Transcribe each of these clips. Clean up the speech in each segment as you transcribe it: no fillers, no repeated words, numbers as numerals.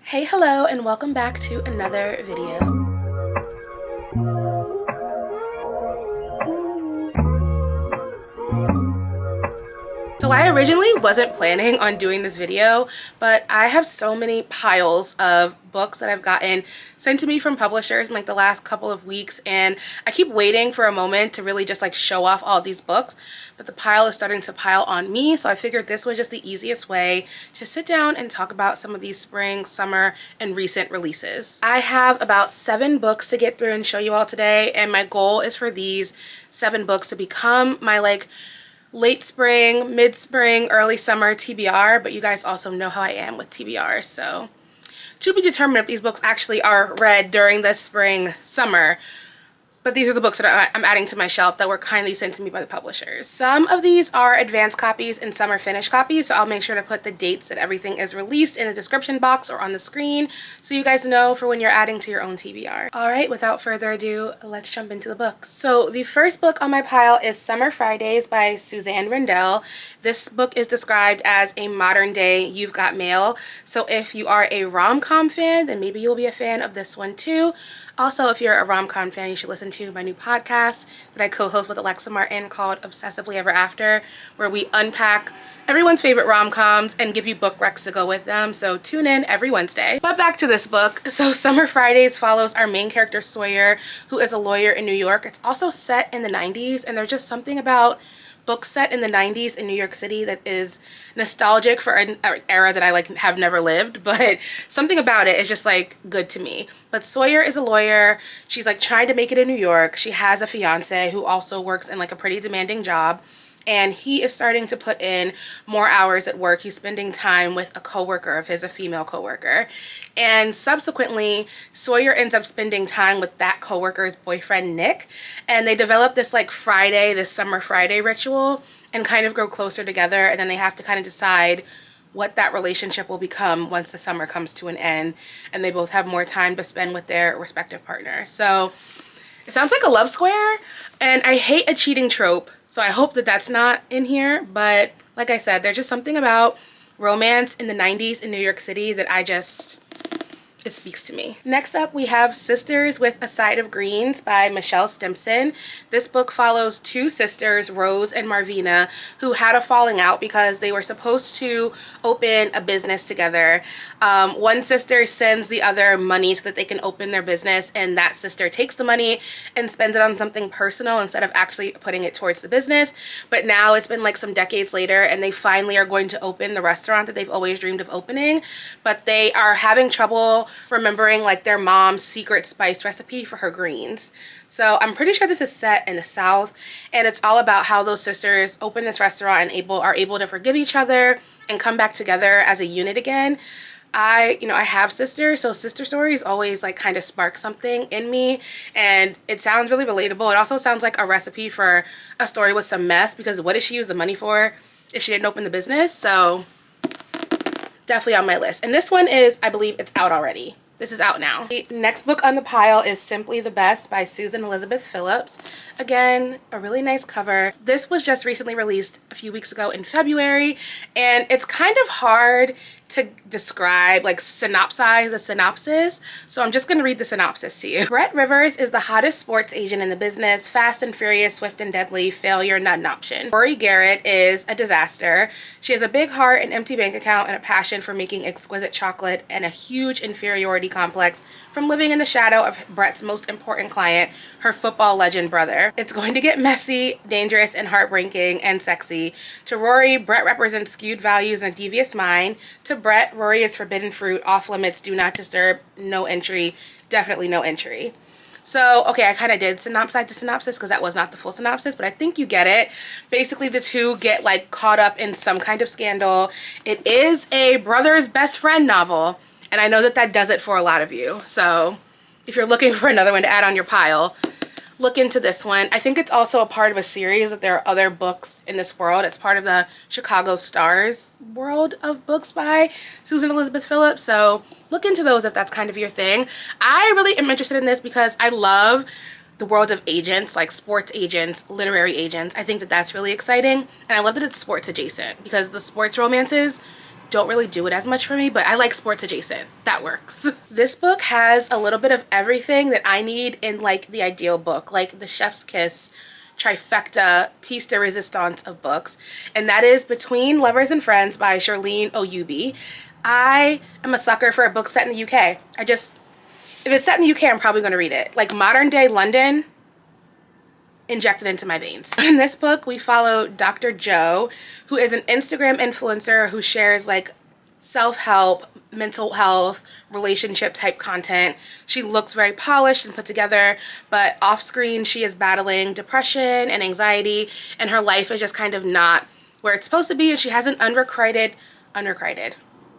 Hey, hello, and welcome back to another video. So I originally wasn't planning on doing this video, but I have so many piles of books that I've gotten sent to me from publishers in like the last couple of weeks, and I keep waiting for a moment to really just like show off all these books, but the pile is starting to pile on me, so I figured this was just the easiest way to sit down and talk about some of these spring, summer, and recent releases. I have about 7 books to get through and show you all today, and my goal is for these 7 books to become my like late spring, mid-spring, early summer TBR, but you guys also know how I am with TBR, so to be determined if these books actually are read during the spring, summer. But these are the books that I'm adding to my shelf that were kindly sent to me by the publishers. Some of these are advanced copies and some are finished copies, so I'll make sure to put the dates that everything is released in the description box or on the screen so you guys know for when you're adding to your own TBR. Alright, without further ado, let's jump into the books. So the first book on my pile is Summer Fridays by Suzanne Rendell. This book is described as a modern day You've Got Mail, so if you are a rom-com fan, then maybe you'll be a fan of this one too. Also, if you're a rom-com fan, you should listen to my new podcast that I co-host with Alexa Martin called Obsessively Ever After, where we unpack everyone's favorite rom-coms and give you book recs to go with them. So tune in every Wednesday. But back to this book. So Summer Fridays follows our main character Sawyer, who is a lawyer in New York. It's also set in the 90s, and there's just something about books set in the 90s in New York City that is nostalgic for an era that I like have never lived, but something about it is just like good to me. But Sawyer is a lawyer. She's like trying to make it in New York. She has a fiance who also works in like a pretty demanding job, and he is starting to put in more hours at work. He's spending time with a coworker of his, a female coworker. And subsequently, Sawyer ends up spending time with that coworker's boyfriend, Nick. And they develop this like Friday, this Summer Friday ritual, and kind of grow closer together. And then they have to kind of decide what that relationship will become once the summer comes to an end. And they both have more time to spend with their respective partners. So it sounds like a love square, and I hate a cheating trope, so I hope that that's not in here. But like I said, there's just something about romance in the 90s in New York City that it speaks to me. Next up, we have Sisters with a Side of Greens by Michelle Stimpson. This book follows 2 sisters, Rose and Marvina, who had a falling out because they were supposed to open a business together. One sister sends the other money so that they can open their business, and that sister takes the money and spends it on something personal instead of actually putting it towards the business. But now it's been like some decades later, and they finally are going to open the restaurant that they've always dreamed of opening, but they are having trouble remembering like their mom's secret spiced recipe for her greens. So I'm pretty sure this is set in the South, and it's all about how those sisters open this restaurant and are able to forgive each other and come back together as a unit again. I have sisters, so sister stories always like kind of spark something in me, and it sounds really relatable. It also sounds like a recipe for a story with some mess, because what did she use the money for if she didn't open the business? So definitely on my list. And this one is, I believe it's out already. This is out now. The next book on the pile is Simply the Best by Susan Elizabeth Phillips. Again, a really nice cover. This was just recently released a few weeks ago in February, and it's kind of hard to describe, like synopsize the synopsis, so I'm just gonna read the synopsis to you. Brett Rivers is the hottest sports agent in the business. Fast and furious, swift and deadly, failure not an option. Rory Garrett is a disaster. She has a big heart, an empty bank account, and a passion for making exquisite chocolate, and a huge inferiority complex from living in the shadow of Brett's most important client, her football legend brother. It's going to get messy, dangerous, and heartbreaking, and sexy. To Rory, Brett represents skewed values and a devious mind. To Brett, Rory is forbidden fruit, off limits, do not disturb, no entry, definitely no entry. So, okay, I kind of did synopsize the synopsis because that was not the full synopsis, but I think you get it. Basically, the two get like caught up in some kind of scandal. It is a brother's best friend novel, and I know that that does it for a lot of you. So if you're looking for another one to add on your pile, look into this one. I think it's also a part of a series that there are other books in this world. It's part of the Chicago Stars world of books by Susan Elizabeth Phillips. So look into those if that's kind of your thing. I really am interested in this because I love the world of agents, like sports agents, literary agents. I think that that's really exciting. And I love that it's sports adjacent, because the sports romances don't really do it as much for me, but I like sports adjacent. That works. This book has a little bit of everything that I need in like the ideal book, like the chef's kiss trifecta piece de resistance of books, and that is Between Lovers and Friends by Charlene Oyubi. I am a sucker for a book set in the UK. If it's set in the UK, I'm probably going to read it. Like modern day London injected into my veins. In this book, we follow Dr. Joe, who is an Instagram influencer who shares like self-help, mental health, relationship type content. She looks very polished and put together, but off screen she is battling depression and anxiety, and her life is just kind of not where it's supposed to be, and she has an unrequited,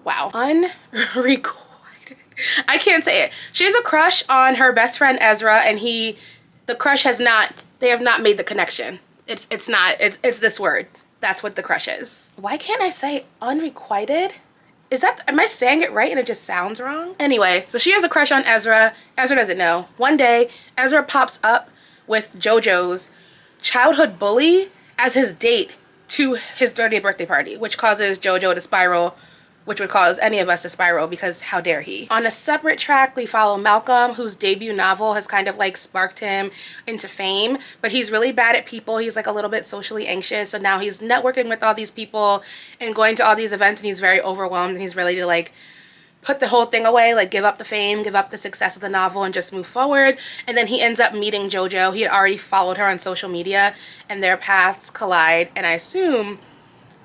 wow, unrequited, I can't say it. She has a crush on her best friend Ezra, and the crush they have not made the connection. It's this word. That's what the crush is. Why can't I say unrequited? Am I saying it right and it just sounds wrong? Anyway, so she has a crush on Ezra. Ezra doesn't know. One day, Ezra pops up with JoJo's childhood bully as his date to his 30th birthday party, which causes JoJo to spiral, which would cause any of us to spiral because how dare he. On a separate track, we follow Malcolm, whose debut novel has kind of like sparked him into fame, but he's really bad at people. He's like a little bit socially anxious, so now he's networking with all these people and going to all these events, and he's very overwhelmed, and he's ready to like put the whole thing away, like give up the fame, give up the success of the novel, and just move forward. And then he ends up meeting JoJo. He had already followed her on social media, and their paths collide, and I assume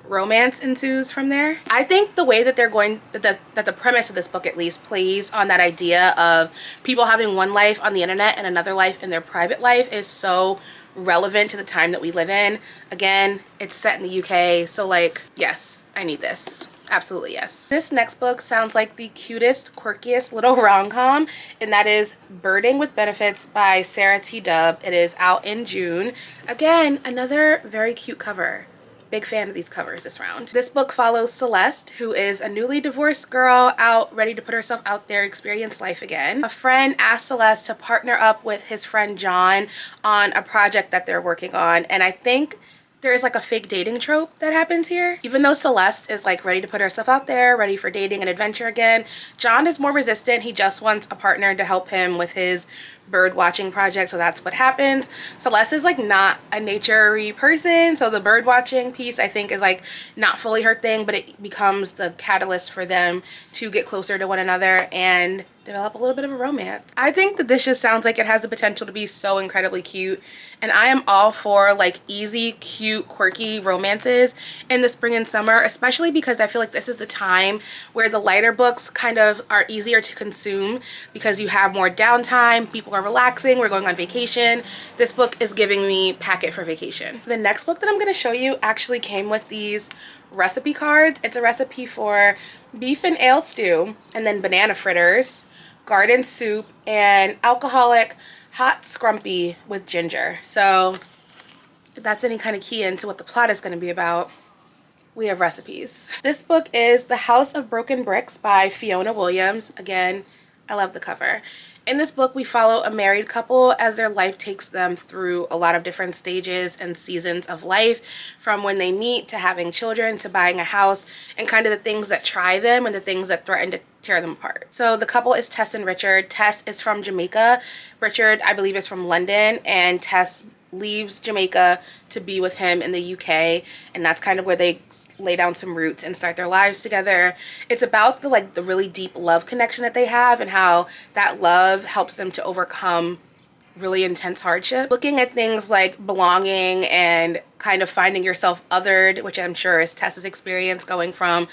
romance ensues from there. I think the way that that the premise of this book at least plays on that idea of people having one life on the internet and another life in their private life is so relevant to the time that we live in. Again, it's set in the UK, so like, yes, I need this. Absolutely yes. This next book sounds like the cutest, quirkiest little rom-com, and that is Birding with Benefits by Sarah T. Dubb. It is out in June. Again, another very cute cover. Big fan of these covers this round. This book follows Celeste, who is a newly divorced girl out ready to put herself out there, experience life again. A friend asked Celeste to partner up with his friend John on a project that they're working on, and I think there is like a fake dating trope that happens here. Even though Celeste is like ready to put herself out there, ready for dating and adventure again, John is more resistant. He just wants a partner to help him with his bird watching project, so that's what happens. Celeste is like not a nature-y person, so the bird watching piece I think is like not fully her thing, but it becomes the catalyst for them to get closer to one another and develop a little bit of a romance. I think that this just sounds like it has the potential to be so incredibly cute, and I am all for like easy, cute, quirky romances in the spring and summer, especially because I feel like this is the time where the lighter books kind of are easier to consume because you have more downtime, people are relaxing, we're going on vacation. This book is giving me packet for vacation. The next book that I'm going to show you actually came with these recipe cards. It's a recipe for beef and ale stew, and then banana fritters, garden soup, and alcoholic hot scrumpy with ginger. So if that's any kind of key into what the plot is going to be about, we have recipes. This book is The House of Broken Bricks by Fiona Williams. Again, I love the cover. In this book, we follow a married couple as their life takes them through a lot of different stages and seasons of life, from when they meet to having children to buying a house, and kind of the things that try them and the things that threaten to tear them apart. So the couple is Tess and Richard. Tess is from Jamaica. Richard, I believe, is from London, and Tess leaves Jamaica to be with him in the UK, and that's kind of where they lay down some roots and start their lives together. It's about the really deep love connection that they have and how that love helps them to overcome really intense hardship. Looking at things like belonging and kind of finding yourself othered, which I'm sure is Tess's experience going from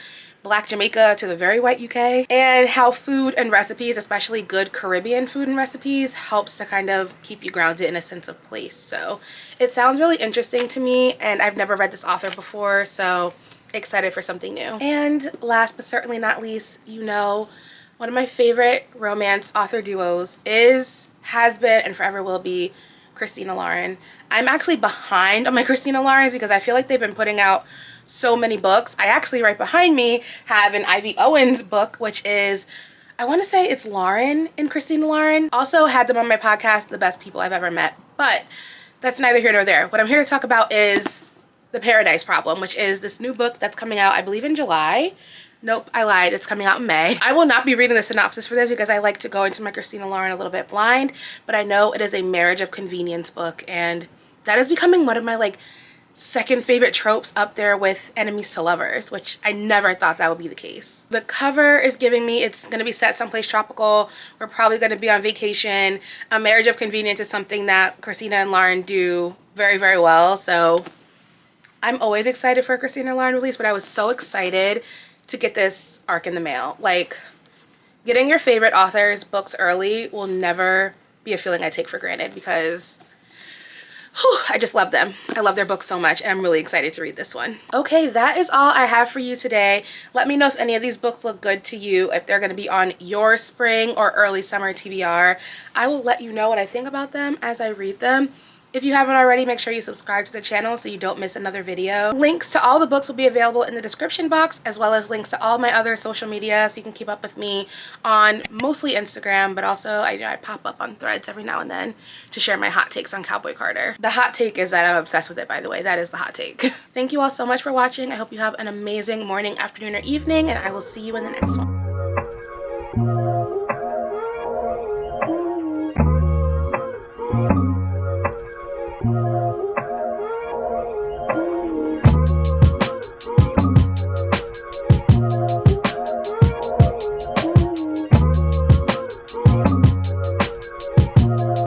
Black Jamaica to the very white UK, and how food and recipes, especially good Caribbean food and recipes, helps to kind of keep you grounded in a sense of place. So it sounds really interesting to me, and I've never read this author before, so excited for something new. And last but certainly not least, you know, one of my favorite romance author duos has been and forever will be Christina Lauren. I'm actually behind on my Christina Laurens because I feel like they've been putting out so many books. I actually, right behind me, have an Ivy Owens book, which is, I want to say it's Lauren and Christina Lauren. Also had them on my podcast, The Best People I've Ever Met, but that's neither here nor there. What I'm here to talk about is The Paradise Problem, which is this new book that's coming out, I believe, in July. Nope, I lied. It's coming out in May. I will not be reading the synopsis for this because I like to go into my Christina Lauren a little bit blind, but I know it is a marriage of convenience book, and that is becoming one of my like second favorite tropes, up there with enemies to lovers, which I never thought that would be the case. The cover is giving me it's going to be set someplace tropical. We're probably going to be on vacation. A marriage of convenience is something that Christina and Lauren do very, very well, so I'm always excited for a Christina Lauren release, but I was so excited to get this arc in the mail. Like, getting your favorite author's books early will never be a feeling I take for granted because I just love them. I love their books so much, and I'm really excited to read this one. Okay, that is all I have for you today. Let me know if any of these books look good to you, if they're going to be on your spring or early summer TBR. I will let you know what I think about them as I read them. If you haven't already, make sure you subscribe to the channel so you don't miss another video. Links to all the books will be available in the description box, as well as links to all my other social media so you can keep up with me on mostly Instagram, but also I pop up on Threads every now and then to share my hot takes on Cowboy Carter. The hot take is that I'm obsessed with it, by the way. That is the hot take. Thank you all so much for watching. I hope you have an amazing morning, afternoon, or evening, and I will see you in the next one.